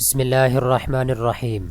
بسم اللہ الرحمن الرحیم۔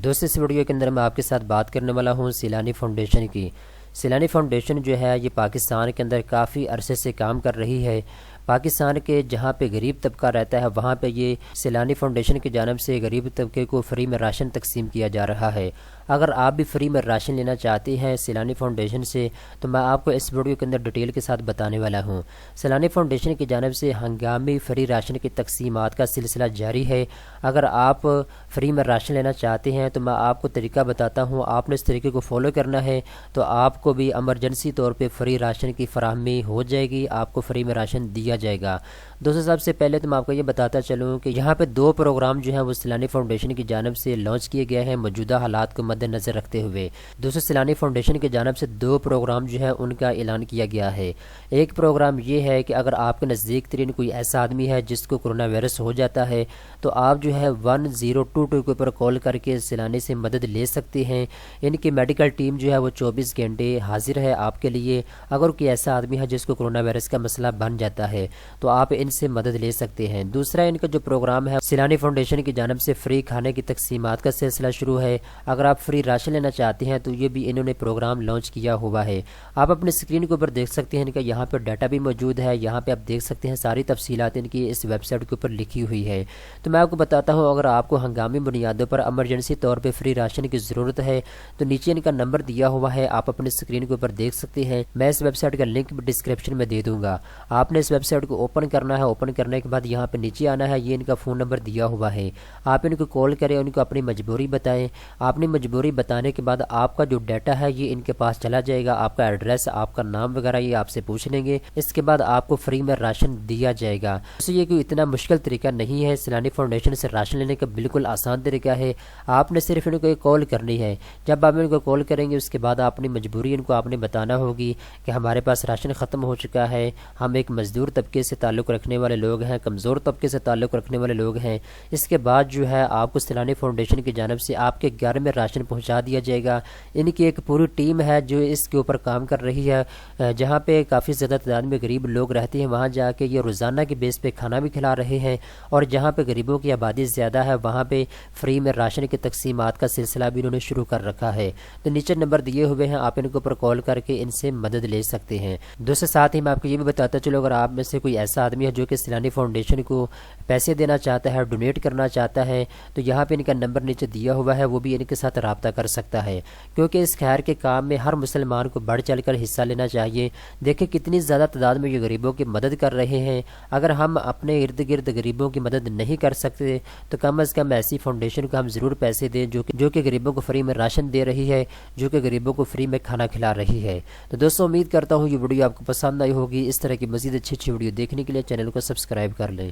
دوستو، اس ویڈیو کے اندر میں آپ کے ساتھ بات کرنے والا ہوں سیلانی فاؤنڈیشن کی۔ سیلانی فاؤنڈیشن جو ہے یہ پاکستان کے اندر کافی عرصے سے کام کر رہی ہے۔ پاکستان کے جہاں پہ غریب طبقہ رہتا ہے وہاں پہ یہ سیلانی فاؤنڈیشن کی جانب سے غریب طبقے کو فری میں راشن تقسیم کیا جا رہا ہے۔ اگر آپ بھی فری میں راشن لینا چاہتے ہیں سیلانی فاؤنڈیشن سے تو میں آپ کو اس ویڈیو کے اندر ڈیٹیل کے ساتھ بتانے والا ہوں۔ سیلانی فاؤنڈیشن کی جانب سے ہنگامی فری راشن کی تقسیمات کا سلسلہ جاری ہے۔ اگر آپ فری میں راشن لینا چاہتے ہیں تو میں آپ کو طریقہ بتاتا ہوں، آپ نے اس طریقے کو فالو کرنا ہے تو آپ کو بھی ایمرجنسی طور پہ فری راشن کی فراہمی ہو جائے گی، آپ کو فری میں راشن دیا جائے گا۔ دوستو، سب سے پہلے تو میں آپ کو یہ بتاتا چلوں کہ یہاں پہ دو پروگرام جو ہیں وہ سیلانی فاؤنڈیشن کی جانب سے لانچ کیے گئے ہیں موجودہ حالات کو مد نظر رکھتے ہوئے۔ دوستو، سیلانی فاؤنڈیشن کی جانب سے دو پروگرام جو ہے ان کا اعلان کیا گیا ہے۔ ایک پروگرام یہ ہے کہ اگر آپ کے نزدیک ترین کوئی ایسا آدمی ہے جس کو کرونا وائرس ہو جاتا ہے تو آپ جو ہے 1022 کے اوپر کال کر کے سیلانی سے مدد لے سکتے ہیں۔ ان کی میڈیکل ٹیم جو ہے وہ 24 گھنٹے حاضر ہے آپ کے لیے۔ اگر کوئی ایسا آدمی ہے جس کو کرونا وائرس کا مسئلہ بن جاتا ہے تو آپ ان سے مدد لے سکتے ہیں۔ دوسرا ان کا جو پروگرام ہے سیلانی فاؤنڈیشن کی جانب سے فری کھانے کی تقسیمات کا سلسلہ شروع ہے۔ اگر آپ فری راشن لینا چاہتے ہیں تو یہ بھی انہوں نے پروگرام لانچ کیا ہوا ہے۔ آپ اپنے اسکرین کے اوپر دیکھ سکتے ہیں ان کا یہاں پہ ڈیٹا بھی موجود ہے، یہاں پہ آپ دیکھ سکتے ہیں ساری تفصیلات ان کی اس ویب سائٹ کے اوپر لکھی ہوئی ہے۔ تو میں آپ کو بتاتا ہوں، اگر آپ کو ہنگامی بنیادوں پر ایمرجنسی طور پہ فری راشن کی ضرورت ہے تو نیچے ان کا نمبر دیا ہوا ہے، آپ اپنے اسکرین کے اوپر دیکھ سکتے ہیں۔ میں اس ویب سائٹ کا لنک بھی ڈسکرپشن میں دے دوں گا۔ آپ نے اس ویب سائٹ کو اوپن کرنا ہے، اوپن کرنے کے بعد یہاں پہ نیچے آنا ہے، یہ ان کا فون نمبر دیا ہوا ہے۔ آپ ان کو کال کریں، ان کو اپنی مجبوری بتائیں۔ اپنی مجبوری بتانے کے بعد آپ کا جو ڈیٹا ہے یہ ان کے پاس چلا جائے گا، آپ کا ایڈریس، آپ کا نام وغیرہ یہ آپ سے پوچھ لیں گے۔ اس کے بعد آپ کو فری میں راشن دیا جائے گا۔ تو یہ کوئی اتنا مشکل طریقہ نہیں ہے، سیلانی فاؤنڈیشن سے راشن لینے کا بالکل آسان طریقہ ہے۔ آپ نے صرف ان کو ایک کال کرنی ہے۔ جب آپ ان کو کال کریں گے اس کے بعد اپنی مجبوری ان کو آپ نے بتانا ہوگی کہ ہمارے پاس راشن ختم ہو چکا ہے، ہم ایک مزدور طبقے سے تعلق رکھنے والے لوگ ہیں، کمزور طبقے سے تعلق رکھنے والے لوگ ہیں۔ اس کے بعد جو ہے آپ کو سیلانی فاؤنڈیشن کی جانب سے آپ کے گھر میں راشن پہنچا دیا جائے گا۔ ان کی ایک پوری ٹیم ہے جو اس کے اوپر کام کر رہی ہے، جہاں پہ کافی زیادہ تعداد میں غریب لوگ رہتے ہیں وہاں جا کے یہ روزانہ کے بیس پہ کھانا بھی کھلا رہے ہیں، اور جہاں پہ غریبوں کی آبادی زیادہ ہے وہاں پہ فری میں راشن کی تقسیمات کا سلسلہ بھی انہوں نے شروع کر رکھا ہے۔ تو نیچے نمبر دیے ہوئے ہیں، آپ ان کے اوپر کال کر کے ان سے مدد لے سکتے ہیں۔ دوستو، ساتھ ہی میں آپ کو یہ بھی بتاتا چلوں، اگر آپ میں سے کوئی ایسا آدمی ہے جو کہ سیلانی فاؤنڈیشن کو پیسے دینا چاہتا ہے، ڈونیٹ کرنا چاہتا ہے، تو یہاں پہ ان کا نمبر نیچے دیا ہوا ہے، وہ بھی ان کے ساتھ رابطہ کر سکتا ہے، کیونکہ اس خیر کے کام میں ہر مسلمان کو بڑھ چڑھ کر حصہ لینا چاہیے۔ دیکھیں کتنی زیادہ تعداد میں یہ غریبوں کی مدد کر رہے ہیں۔ اگر ہم اپنے ارد گرد غریبوں کی مدد نہیں کر سکتے تو کم از کم ایسی فاؤنڈیشن کو ہم ضرور پیسے دیں جو کہ غریبوں کو فری میں راشن دے رہی ہے، جو کہ غریبوں کو فری میں کھانا کھلا رہی ہے۔ تو دوستو، امید کرتا ہوں یہ ویڈیو آپ کو پسند آئی ہوگی۔ اس طرح کی مزید اچھی ویڈیو دیکھنے کے لیے چینل کو سبسکرائب کر لیں۔